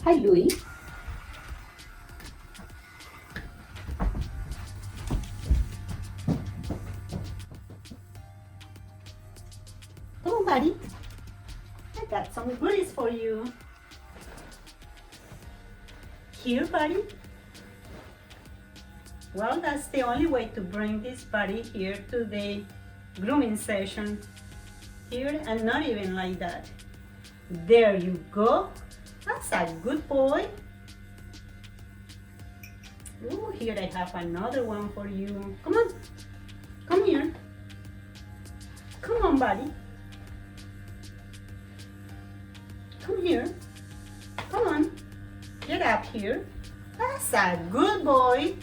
Hi, Louie. Come on, buddy. I got some goodies for you. Here, buddy. Well, that's the only way to bring this buddy here to the grooming session. Here, and not even like that. There you go. That's a good boy. Oh, here I have another one for you. Come on. Come here. Come on, buddy. Come here. Come on. Get up here. That's a good boy.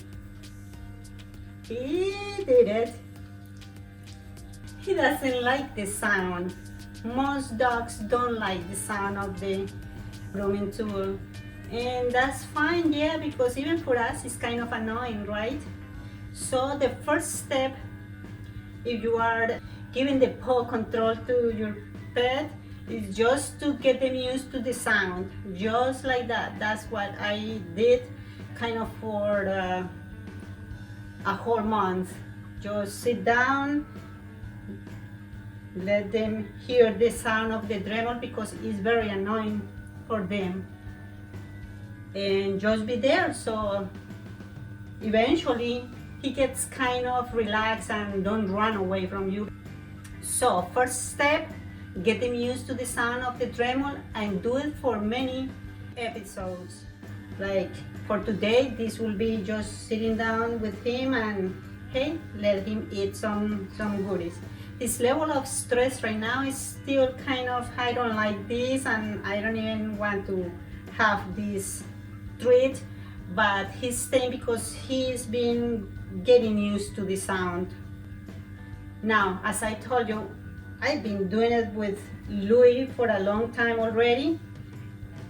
He did it. He doesn't like the sound. Most dogs don't like the sound of the grooming tool. And that's fine, yeah, because even for us it's kind of annoying, right? So the first step, if you are giving the paw control to your pet, is just to get them used to the sound, just like that. That's what I did kind of for a whole month. Just sit down, let them hear the sound of the Dremel because it's very annoying for them, and just be there. So eventually he gets kind of relaxed and don't run away from you. So first step, get them used to the sound of the Dremel, and do it for many episodes. Like for today, this will be just sitting down with him and hey, let him eat some goodies. His level of stress right now is still kind of, I don't like this and I don't even want to have this treat, but he's staying because he's been getting used to the sound. Now, as I told you, I've been doing it with Louis for a long time already.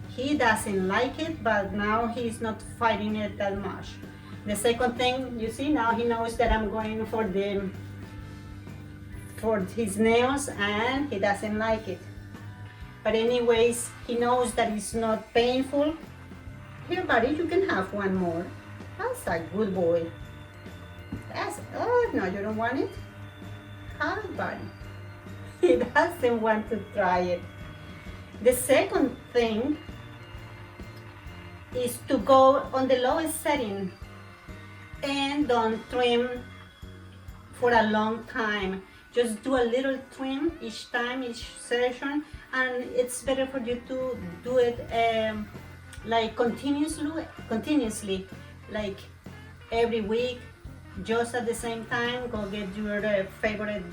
He doesn't like it, but now he's not fighting it that much. The second thing, you see, now he knows that I'm going for his nails and he doesn't like it. But anyways, he knows that it's not painful. Here, buddy, you can have one more. That's a good boy. Oh, no, you don't want it? Have it, buddy. He doesn't want to try it. The second thing is to go on the lowest setting and don't trim for a long time. Just do a little trim each time, each session, and it's better for you to do it like continuously, like every week, just at the same time. Go get your favorite,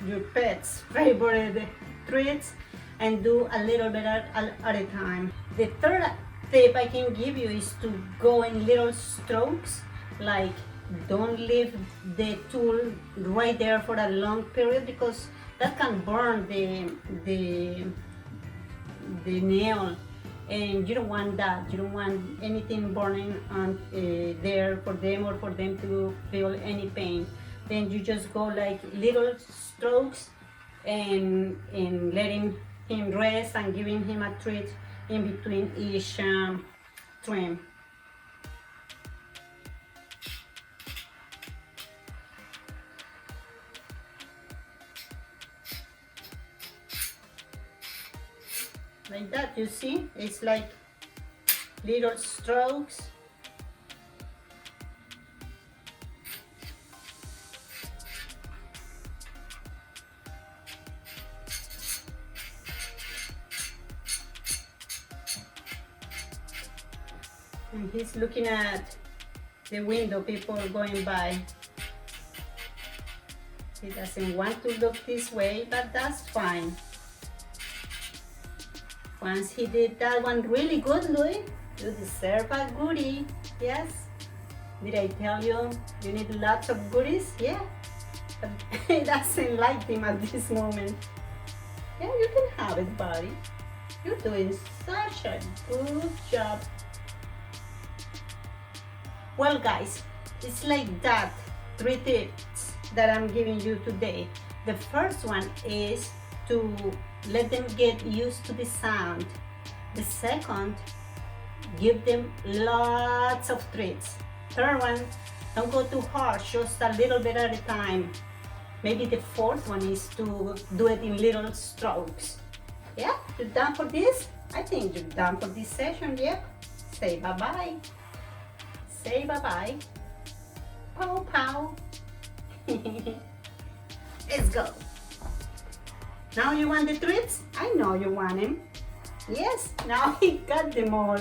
your pet's favorite treats, and do a little bit at a time. The third tip I can give you is to go in little strokes, like don't leave the tool right there for a long period because that can burn the nail, and you don't want that. You don't want anything burning on there for them, or for them to feel any pain. Then you just go like little strokes and letting him rest and giving him a treat in between each trim. Like that, you see? It's like little strokes. And he's looking at the window, people going by. He doesn't want to look this way, but that's fine. Once he did that one really good, Louis, you deserve a goodie. Yes? Did I tell you you need lots of goodies? Yeah. But he doesn't like them at this moment. Yeah, you can have it, buddy. You're doing such a good job. Well, guys, it's like that. 3 tips that I'm giving you today. The first one is to let them get used to the sound. The second give them lots of treats. Third one, don't go too harsh, just a little bit at a time. Maybe the fourth one is to do it in little strokes. Yeah, you're done for this? I think you're done for this session, yeah? Say bye-bye. Say bye-bye. Pow, pow. Let's go. Now you want the treats? I know you want them. Yes, now he got them all.